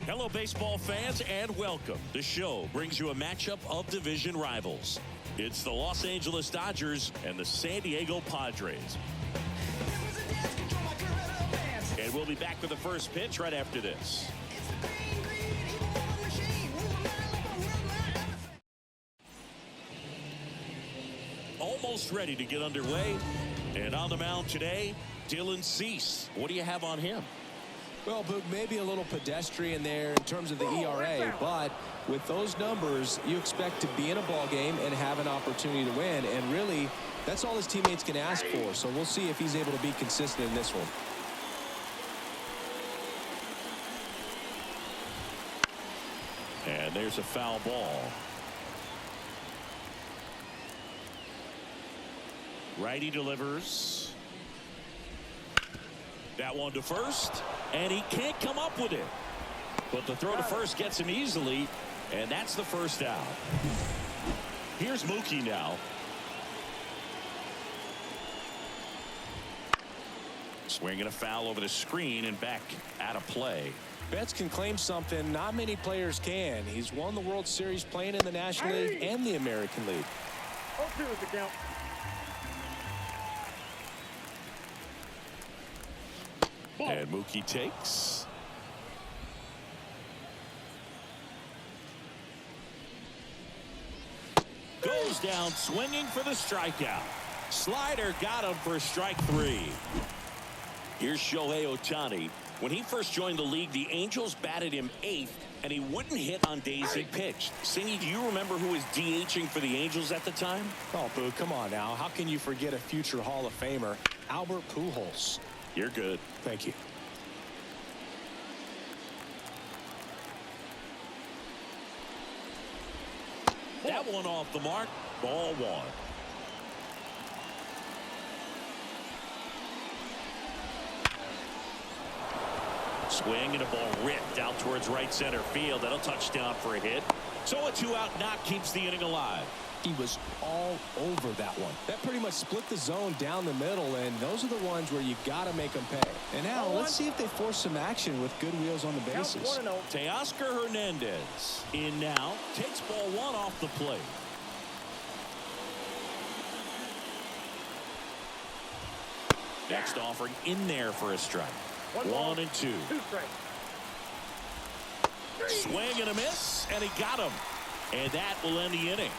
Hello, baseball fans, and welcome. The show brings you a matchup of division rivals. It's the Los Angeles Dodgers and the San Diego Padres. And we'll be back with the first pitch right after this. Almost ready to get underway. And on the mound today, Dylan Cease. What do you have on him? Well, Boog, maybe a little pedestrian there in terms of the ERA, but with those numbers, you expect to be in a ball game and have an opportunity to win. And really, that's all his teammates can ask for. So we'll see if he's able to be consistent in this one. And there's a foul ball. Righty delivers. That one to first, and he can't come up with it. But the throw to first gets him easily, and that's the first out. Here's Mookie now. Swinging a foul over the screen and back out of play. Betts can claim something not many players can. He's won the World Series playing in the National League and the American League. 0-2 is the count. And Mookie takes. Goes down swinging for the strikeout. Slider got him for strike three. Here's Shohei Ohtani. When he first joined the league, the Angels batted him 8th, and he wouldn't hit on days he pitched. Singy, do you remember who was DHing for the Angels at the time? Oh, Boo, come on now. How can you forget a future Hall of Famer, Albert Pujols? You're good. Thank you. That one off the mark. Ball one. Swing and a ball ripped out towards right center field. That'll touch down for a hit. So a 2-out knock keeps the inning alive. He was all over that one. That pretty much split the zone down the middle, and those are the ones where you got to make them pay. And now let's see if they force some action with good wheels on the bases. Teoscar Hernandez in now, takes ball one off the plate. Next offering in there for a strike. 1 and 2. Swing and a miss, and he got him. And that will end the inning.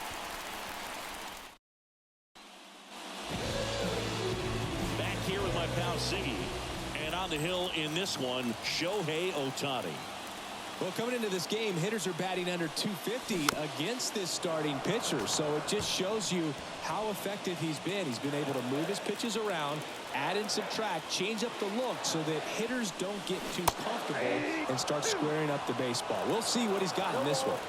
Back here with my pal Ziggy. And on the hill in this one, Shohei Ohtani. Well, coming into this game, hitters are batting under 250 against this starting pitcher. So it just shows you how effective he's been. He's been able to move his pitches around, add and subtract, change up the look so that hitters don't get too comfortable and start squaring up the baseball. We'll see what he's got in this one.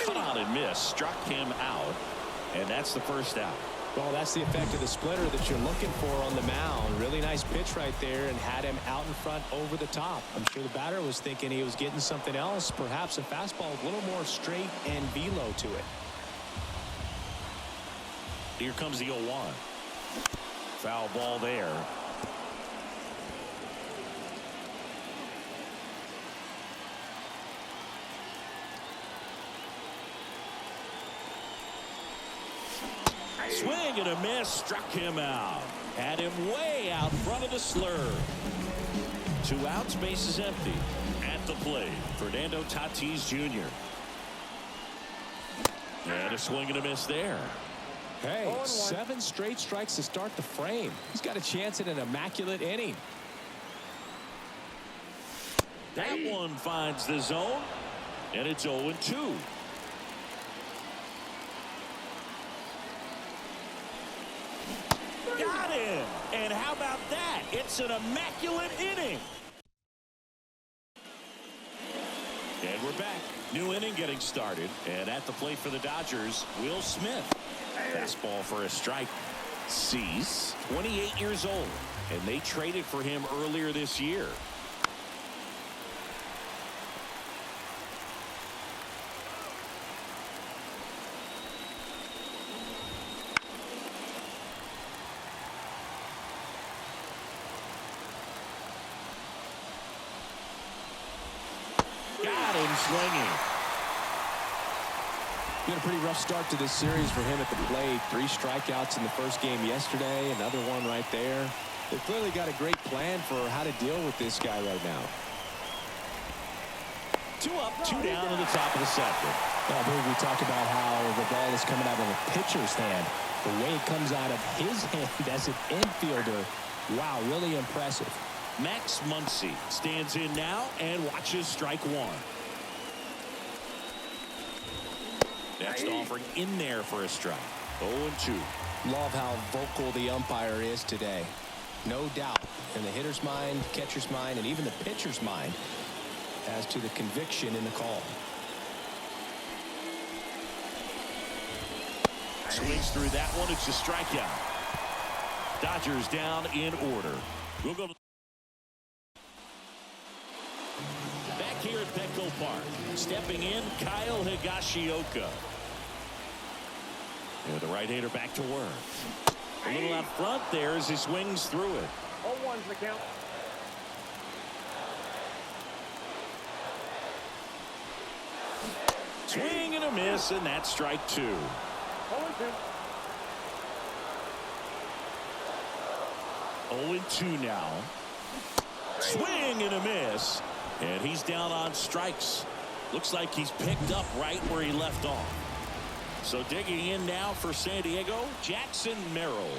Cut on and miss, struck him out, and that's the first out. Well, that's the effect of the splitter that you're looking for on the mound. Really nice pitch right there and had him out in front over the top. I'm sure the batter was thinking he was getting something else, perhaps a fastball with a little more straight and velo to it. Here comes the 0-1. Foul ball there. Swing and a miss, struck him out. Had him way out front of the slur. 2 outs, base is empty. At the plate, Fernando Tatis Jr. And a swing and a miss there. Hey, 7 straight strikes to start the frame. He's got a chance at an immaculate inning. That one finds the zone, and it's 0-2. Got him! And how about that? It's an immaculate inning. And we're back. New inning getting started. And at the plate for the Dodgers, Will Smith. Fastball for a strike. Cease, 28 years old. And they traded for him earlier this year. swinging. Been a pretty rough start to this series for him at the plate. 3 strikeouts in the first game yesterday. Another one right there. They've clearly got a great plan for how to deal with this guy right now. 2 up, 2 down in the top of the second. I believe we talked about how the ball is coming out of the pitcher's hand. The way it comes out of his hand as an infielder. Wow, really impressive. Max Muncy stands in now and watches strike 1. Next offering in there for a strike. 0-2. Love how vocal the umpire is today. No doubt in the hitter's mind, catcher's mind, and even the pitcher's mind as to the conviction in the call. Swings through that one. It's a strikeout. Dodgers down in order. We'll go back here at Petco Park. Stepping in, Kyle Higashioka. And the right-hander back to work. A little out front there as he swings through it. 0-1's the count. Swing and a miss, and that's strike 2. 0-2. 0-2 now. Swing and a miss. And he's down on strikes. Looks like he's picked up right where he left off. So digging in now for San Diego, Jackson Merrill.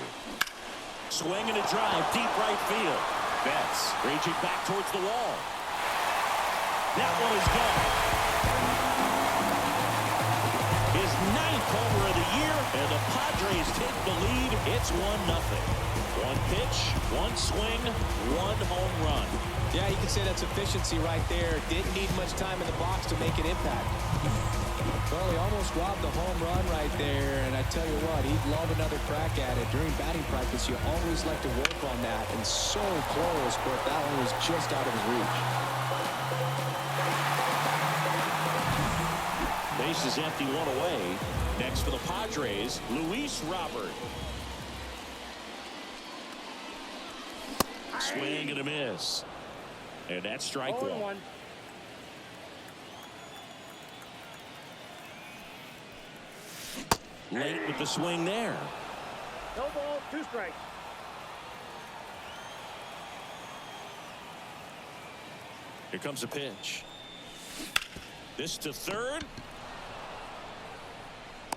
Swing and a drive, deep right field. Betts reaching back towards the wall. That one is gone. His 9th homer of the year, and the Padres take the lead. It's 1-0. 1 pitch, 1 swing, 1 home run. Yeah, you can say that's efficiency right there. Didn't need much time in the box to make an impact. Well, he almost robbed the home run right there, and I tell you what, he'd love another crack at it. During batting practice, you always like to work on that, and so close, but that one was just out of his reach. Base is empty, 1 away. Next for the Padres, Luis Robert. Swing and a miss. And that's strike 1. Late with the swing there. No ball, 2 strikes. Here comes a pitch. This to third.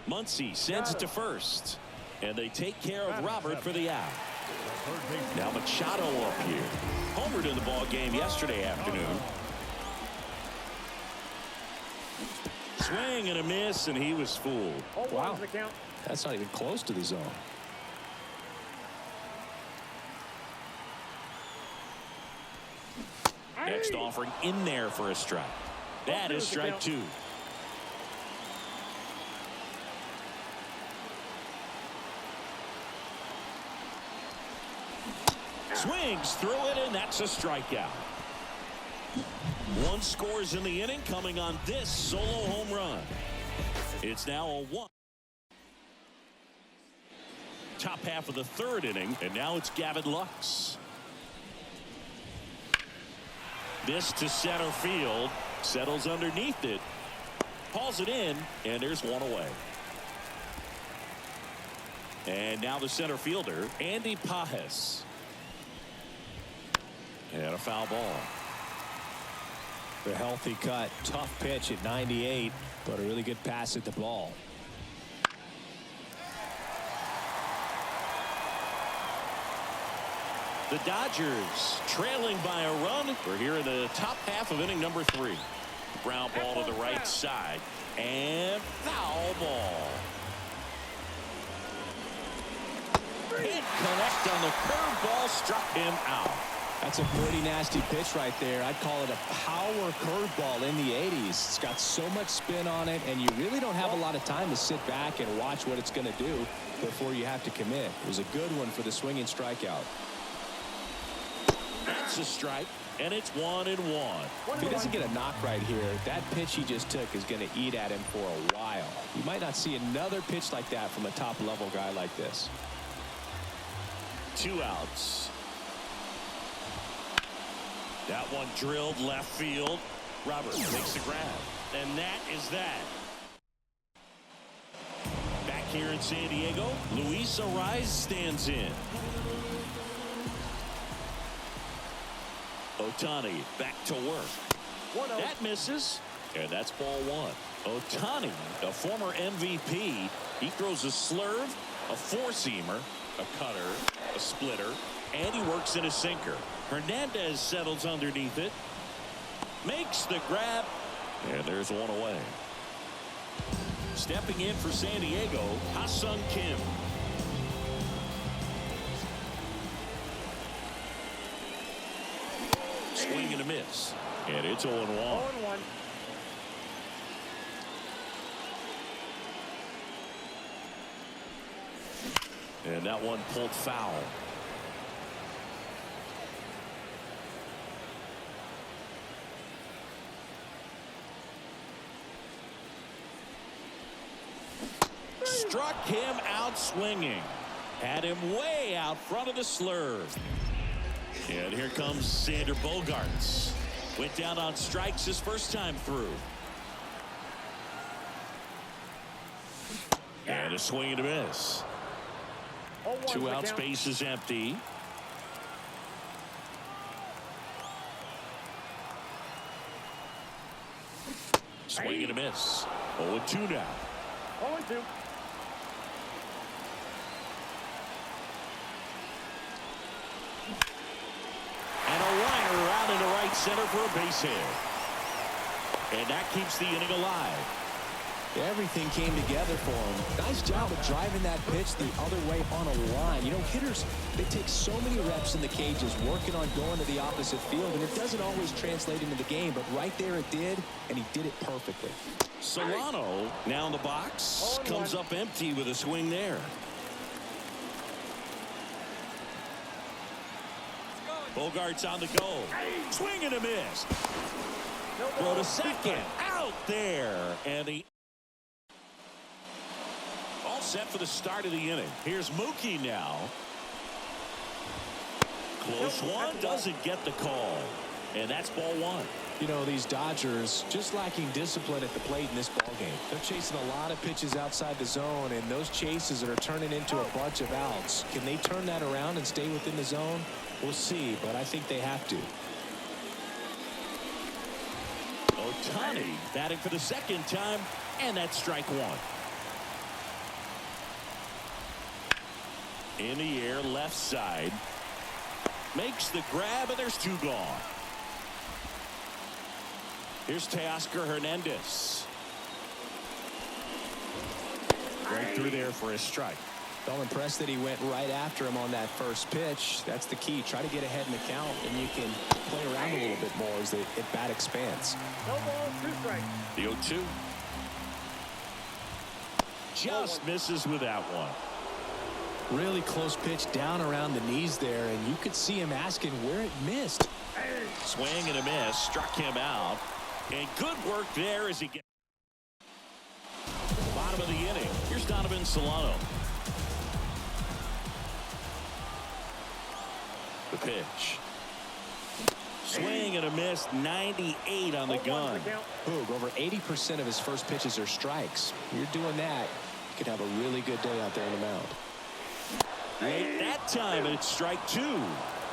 Muncy sends it to first. And they take care of Robert for the out. Now Machado up here. Homered in the ball game yesterday afternoon. Swing and a miss, and he was fooled. Wow, that's not even close to the zone. Next offering in there for a strike. That is strike 2. Swings through it, and that's a strikeout. 1 scores in the inning, coming on this solo home run. It's now a 1. Top half of the 3rd inning, and now it's Gavin Lux. This to center field, settles underneath it, hauls it in, and there's 1 away. And now the center fielder, Andy Pages. And a foul ball. The healthy cut, tough pitch at 98, but a really good pass at the ball. The Dodgers trailing by a run. We're here in the top half of inning number 3. Ground ball to the right side, and foul ball. Can't connect on the curveball, struck him out. That's a pretty nasty pitch right there. I'd call it a power curveball in the 80s. It's got so much spin on it, and you really don't have a lot of time to sit back and watch what it's going to do before you have to commit. It was a good one for the swinging strikeout. That's a strike, and it's 1-1. If he doesn't get a knock right here, that pitch he just took is going to eat at him for a while. You might not see another pitch like that from a top-level guy like this. 2 outs. That one drilled left field. Robert makes the grab. And that is that. Back here in San Diego, Luis Ariz stands in. Ohtani back to work. 1-0. That misses, and that's ball one. Ohtani, a former MVP, he throws a slurve, a four-seamer, a cutter, a splitter, and he works in a sinker. Hernandez settles underneath it, makes the grab, and there's one away. Stepping in for San Diego, Ha-Sung Kim. Swing and a miss, and it's 0-1. 0-1. And that one pulled foul. Struck him out swinging. Had him way out front of the slurve. And here comes Xander Bogaerts. Went down on strikes his first time through. And a swing and a miss. 0-1 Two the out, count. space is empty. Swing and a miss. 0-2 now. 0-2. And a liner out into right center for a base hit. And that keeps the inning alive. Everything came together for him. Nice job of driving that pitch the other way on a line. You know, hitters, they take so many reps in the cages working on going to the opposite field, and it doesn't always translate into the game, but right there it did, and he did it perfectly. Solano now in the box. 0-1. Comes up empty with a swing there. Bogaerts on the go. Swing and a miss. No Throw ball, to two second. strikes. Out there. And the all set for the start of the inning. Here's Mookie now. Close one. Doesn't get the call. And that's ball one. You know, these Dodgers just lacking discipline at the plate in this ballgame. They're chasing a lot of pitches outside the zone, and those chases are turning into a bunch of outs. Can they turn that around and stay within the zone? We'll see, but I think they have to. Ohtani batting for the second time, and that's strike one. In the air, left side. Makes the grab, and there's two gone. Here's Teoscar Hernandez. Right through there for a strike. I'm impressed that he went right after him on that first pitch. That's the key. Try to get ahead in the count, and you can play around a little bit more as the at-bat expands. No ball, two strikes. The 0-2. Just misses with that one. Really close pitch down around the knees there, and you could see him asking where it missed. Swing and a miss. Struck him out. And good work there as he gets to the bottom of the inning. Here's Donovan Solano. The pitch. Swing and a miss. 98 on the 0-1 gun. the count. Boog, over 80% of his first pitches are strikes. You're doing that, you could have a really good day out there on the mound. Late that time, and it's strike two.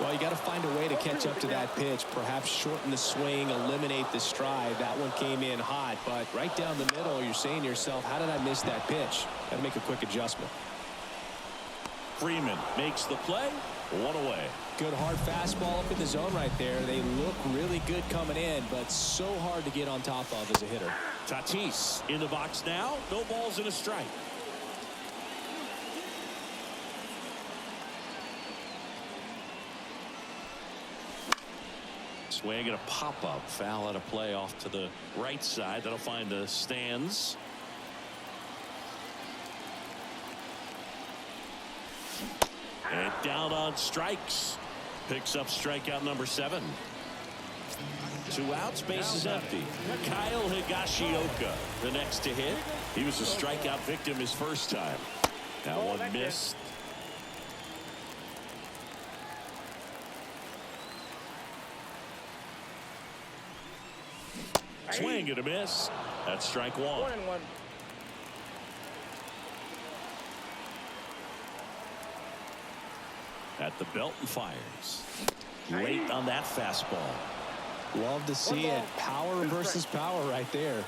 Well, you got to find a way to catch up to that pitch. Perhaps shorten the swing, eliminate the stride. That one came in hot, but right down the middle, you're saying to yourself, how did I miss that pitch? Got to make a quick adjustment. Freeman makes the play. One away. Good hard fastball up in the zone right there. They look really good coming in, but so hard to get on top of as a hitter. Tatis in the box now. No balls and a strike. Swing and a pop-up. Foul out of play off to the right side. That'll find the stands. And down on strikes. Picks up strikeout number 7. 2 outs, base is empty. Kyle Higashioka, the next to hit. He was a strikeout victim his first time. That one missed. Swing and a miss. That's strike one. 1-1. At the belt and fires. Late on that fastball. Love to see it. Power versus power right there.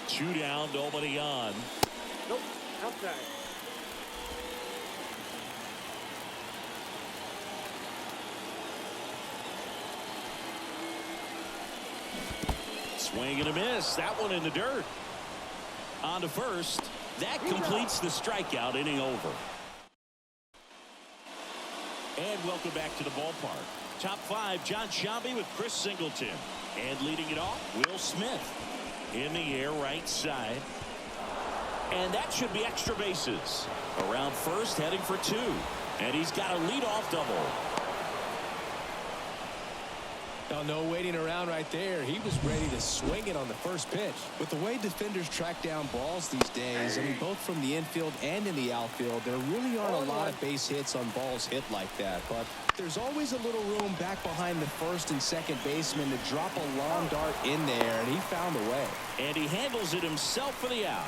Two down, nobody on. Nope. Outside. Swing and a miss. That one in the dirt. On to first. That completes the strikeout, inning over. And welcome back to the ballpark. Top five, John Sciambi with Chris Singleton. And leading it off, Will Smith. In the air, right side. And that should be extra bases. Around first, heading for two. And he's got a leadoff double. Oh, no waiting around right there. He was ready to swing it on the first pitch. With the way defenders track down balls these days, I mean, both from the infield and in the outfield, there really aren't a lot of base hits on balls hit like that. But there's always a little room back behind the first and second baseman to drop a long dart in there, and he found a way. And he handles it himself for the out.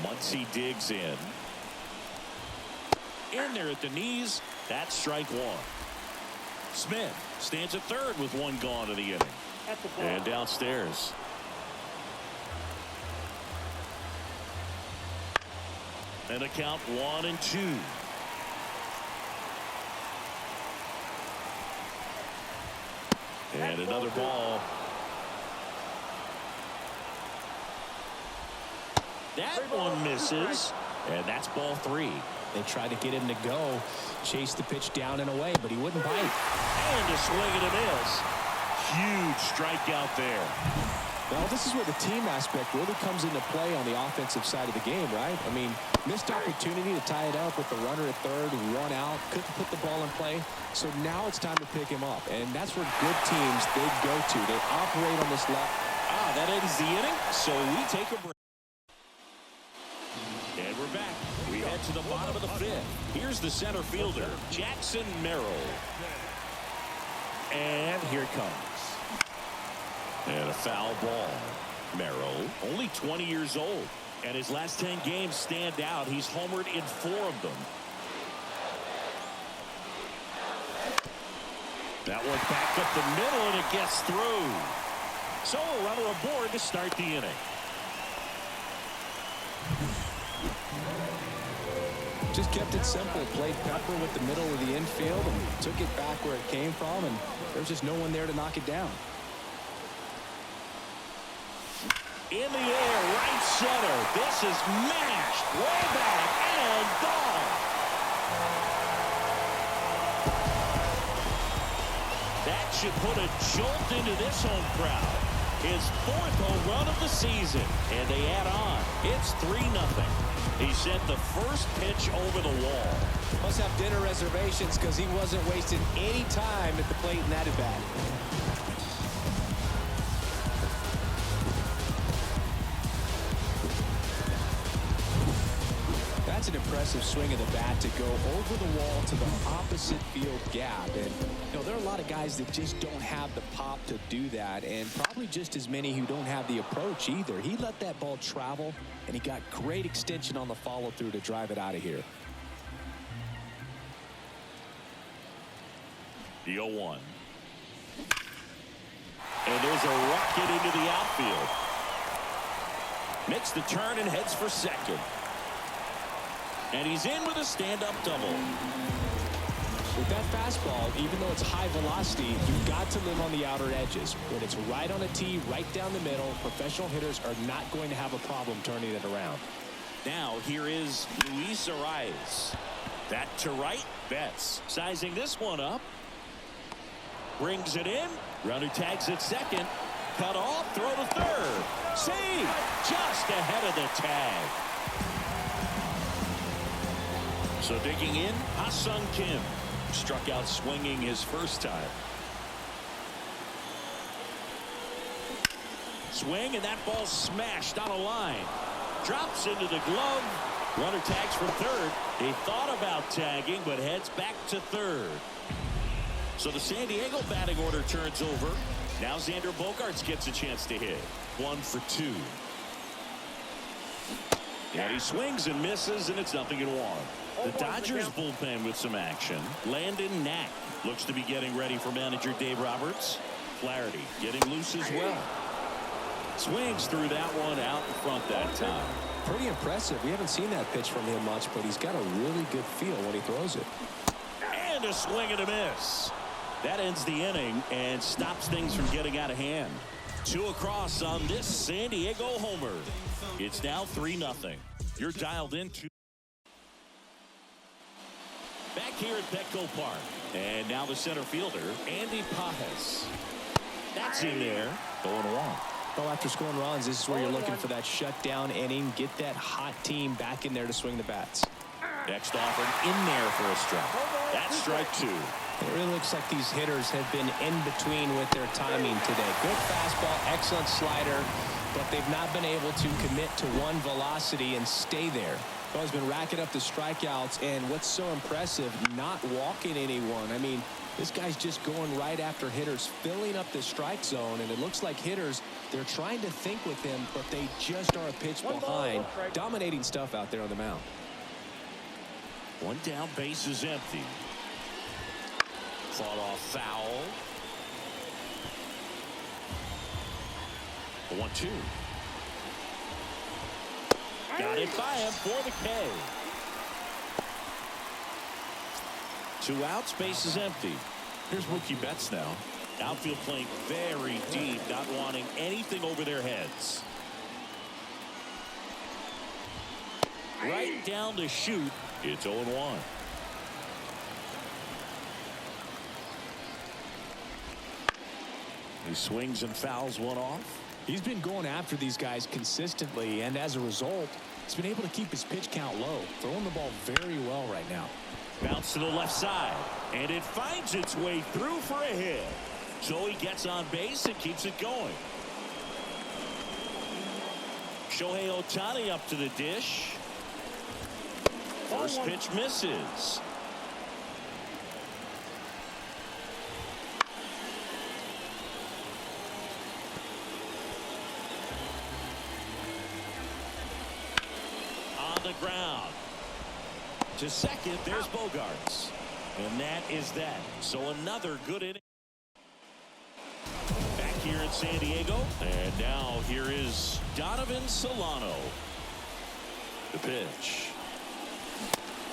Muncy digs in. In there at the knees. That's strike one. Smith stands at third with one gone to the inning. And downstairs. And a count 1-2. And another ball. That one misses. And that's ball three. They tried to get him to go, chase the pitch down and away, but he wouldn't bite. And a swing and a miss. Huge strikeout there. Well, this is where the team aspect really comes into play on the offensive side of the game, right? I mean, missed opportunity to tie it up with the runner at third, one out, couldn't put the ball in play. So now it's time to pick him up, and that's where good teams, they go to. They operate on this left. That ends the inning, so we take a break. And we're back. We head to the bottom of the fifth. Here's the center fielder, Jackson Merrill. And here it comes. And a foul ball. Merrill, only 20 years old. And his last 10 games stand out. He's homered in 4 of them. That one back up the middle, and it gets through. So a runner aboard to start the inning. Just kept it simple, played pepper with the middle of the infield and took it back where it came from, and there's just no one there to knock it down. In the air, right center. This is mashed way back and gone. That should put a jolt into this home crowd. His 4th home run of the season, and they add on. It's 3-0. He sent the first pitch over the wall. Must have dinner reservations because he wasn't wasting any time at the plate in that at-bat. That's an impressive swing of the bat to go over the wall to the opposite field gap. And you know, there are a lot of guys that just don't have the pop to do that, and probably just as many who don't have the approach either. He let that ball travel, and he got great extension on the follow-through to drive it out of here. The 0-1. And there's a rocket into the outfield. Makes the turn and heads for second. And he's in with a stand-up double. With that fastball, even though it's high velocity, you've got to live on the outer edges. When it's right on a tee, right down the middle, professional hitters are not going to have a problem turning it around. Now here is Luis Arias. That to right, Betts. Sizing this one up. Brings it in. Runner tags at second. Cut off, throw to third. Save! Just ahead of the tag. So digging in, Ha-Sung Kim. Struck out swinging his first time. Swing, and that ball smashed on a line. Drops into the glove. Runner tags from third. He thought about tagging, but heads back to third. So the San Diego batting order turns over. Now Xander Bogaerts gets a chance to hit. 1 for 2. And he swings and misses, and it's 0-1. The Dodgers bullpen with some action. Landon Knack looks to be getting ready for manager Dave Roberts. Flaherty getting loose as well. Swings through that one out in front that time. Pretty impressive. We haven't seen that pitch from him much, but he's got a really good feel when he throws it. And a swing and a miss. That ends the inning and stops things from getting out of hand. 2 across on this San Diego homer. It's now 3-0. You're dialed into back here at Petco Park. And now the center fielder, Andy Pajes. That's in there. 0-1. Well, after scoring runs, this is where you're looking for that shutdown inning. Get that hot team back in there to swing the bats. Next offering in there for a strike. That's strike 2. It really looks like these hitters have been in between with their timing today. Good fastball, excellent slider, but they've not been able to commit to one velocity and stay there. Well, he's been racking up the strikeouts, and what's so impressive, not walking anyone. I mean, this guy's just going right after hitters, filling up the strike zone, and it looks like hitters, they're trying to think with him, but they just are a pitch behind. Dominating stuff out there on the mound. 1 down, base is empty. Fought off foul. 1-2. Got it by him for the K. 2 outs, base is empty. Here's Mookie Betts now. Outfield playing very deep, not wanting anything over their heads. Right down to shoot. It's 0-1. He swings and fouls one off. He's been going after these guys consistently, and as a result, he's been able to keep his pitch count low, throwing the ball very well right now. Bounce to the left side, and it finds its way through for a hit. So he gets on base and keeps it going. Shohei Ohtani up to the dish. First pitch misses. On the ground. To second, there's Bogaerts. And that is that. So another good inning. Back here in San Diego. And now here is Donovan Solano. The pitch.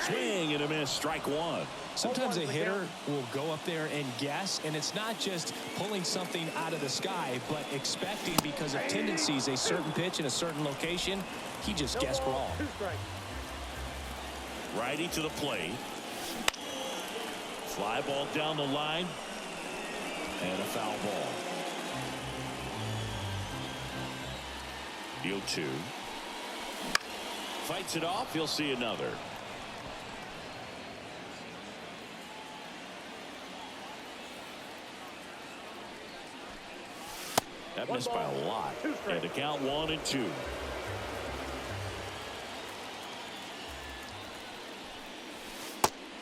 Swing and a miss, strike 1. Sometimes a hitter will go up there and guess, and it's not just pulling something out of the sky, but expecting because of tendencies a certain pitch in a certain location. He just guessed wrong. Righty to the plate. Fly ball down the line. And a foul ball. The 0-2. Fights it off. You'll see another. That missed by a lot. And the count 1-2.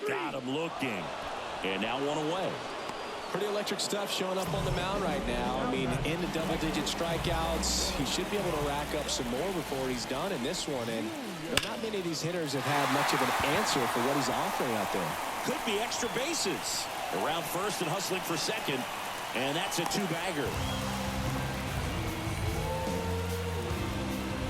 Got him looking. And now 1 away. Pretty electric stuff showing up on the mound right now. I mean, into double-digit strikeouts. He should be able to rack up some more before he's done in this one. And not many of these hitters have had much of an answer for what he's offering out there. Could be extra bases. Around first and hustling for second. And that's a 2-bagger.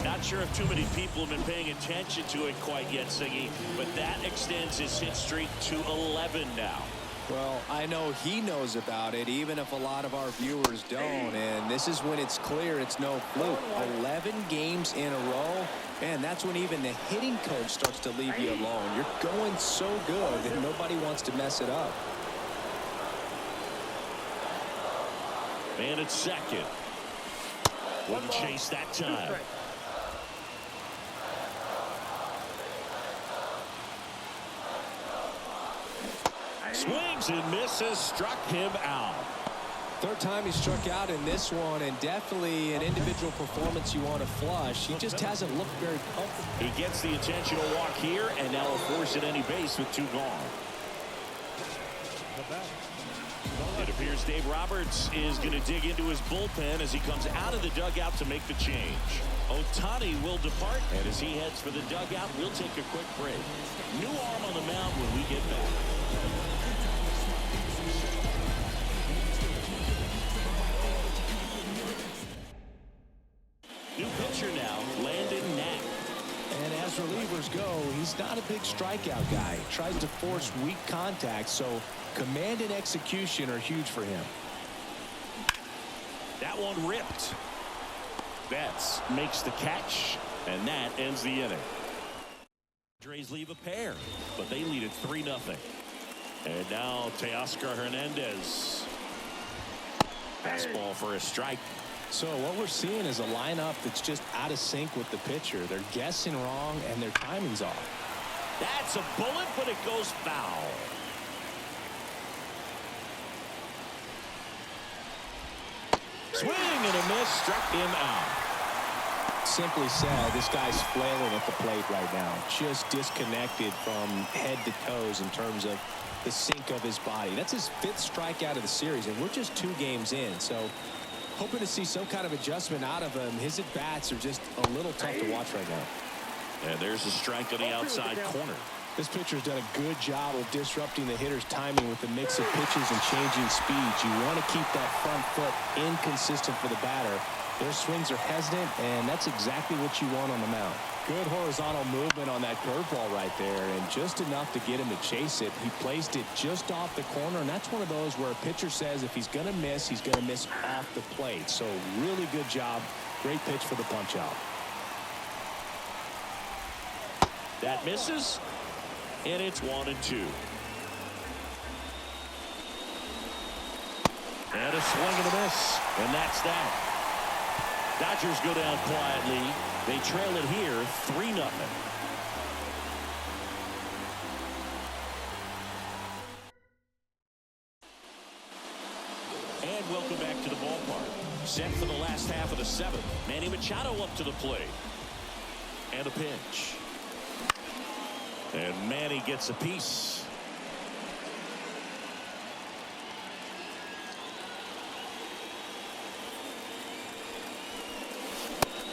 Not sure if too many people have been paying attention to it quite yet, Siggy, but that extends his hit streak to 11 now. Well, I know he knows about it, even if a lot of our viewers don't. And this is when it's clear it's no fluke. 11 games in a row. Man, that's when even the hitting coach starts to leave you alone. You're going so good that nobody wants to mess it up. Man at second. Wouldn't chase that time. Swings and misses, struck him out. Third time he struck out in this one, and definitely an individual performance you want to flush. He just hasn't looked very comfortable. He gets the intentional walk here, and now a force at any base with 2 gone. It appears Dave Roberts is going to dig into his bullpen as he comes out of the dugout to make the change. Ohtani will depart, and as he heads for the dugout, we'll take a quick break. New arm on the mound when we get back. New pitcher now, Landon Knack. And as relievers go, he's not a big strikeout guy. He tries to force weak contact, so command and execution are huge for him. That one ripped. Betts makes the catch, and that ends the inning. Padres leave a pair, but they lead it 3-0. And now Teoscar Hernandez. Fastball for a strike. So what we're seeing is a lineup that's just out of sync with the pitcher. They're guessing wrong, and their timing's off. That's a bullet, but it goes foul. Swing and a miss, struck him out. Simply said, this guy's flailing at the plate right now. Just disconnected from head to toes in terms of the sync of his body. That's his 5th strikeout of the series, and we're just 2 games in. So hoping to see some kind of adjustment out of him. His at-bats are just a little tough to watch right now. And there's a strike on the outside corner. This pitcher's done a good job of disrupting the hitter's timing with the mix of pitches and changing speeds. You want to keep that front foot inconsistent for the batter. Their swings are hesitant, and that's exactly what you want on the mound. Good horizontal movement on that curveball right there, and just enough to get him to chase it. He placed it just off the corner, and that's one of those where a pitcher says if he's going to miss, he's going to miss off the plate. So really good job. Great pitch for the punch-out. That misses, and it's 1-2. And a swing and a miss, and that's that. Dodgers go down quietly. They trail it here 3-0. And welcome back to the ballpark. Set for the last half of the 7th. Manny Machado up to the plate. And a pitch. And Manny gets a piece.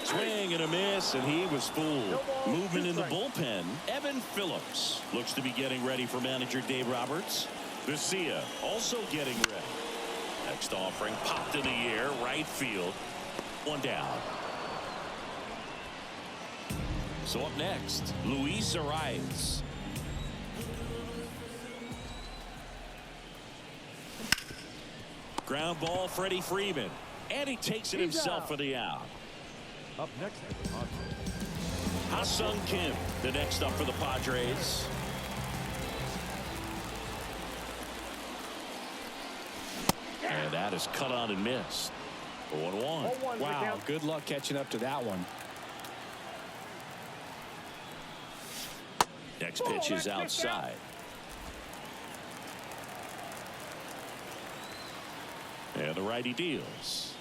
Swing and a miss, and he was fooled. Movement in the bullpen. Evan Phillips looks to be getting ready for manager Dave Roberts. Garcia also getting ready. Next offering popped in the air, right field. 1 down. So up next, Luis Arias. Ground ball, Freddie Freeman. And he takes it himself for the out. Up next, Ha-Sung Kim, the next up for the Padres. And that is cut on and missed. 0-1. Wow, good luck catching up to that one. Next pitch is outside. And the righty deals.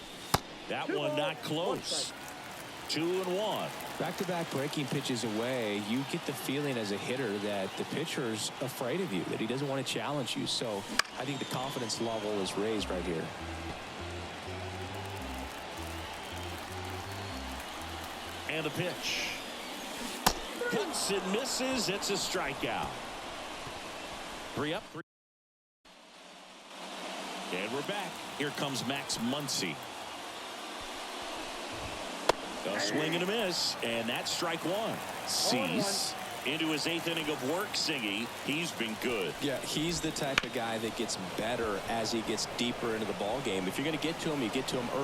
That one not close. 2-1. Back-to-back breaking pitches away, you get the feeling as a hitter that the pitcher's afraid of you, that he doesn't want to challenge you. So I think the confidence level is raised right here. And a pitch. Cuts and misses. It's a strikeout. 3 up. 3. And we're back. Here comes Max Muncy. A swing and a miss, and that's strike 1. Cease into his 8th inning of work. Singy, he's been good. Yeah, he's the type of guy that gets better as he gets deeper into the ball game. If you're going to get to him, you get to him early.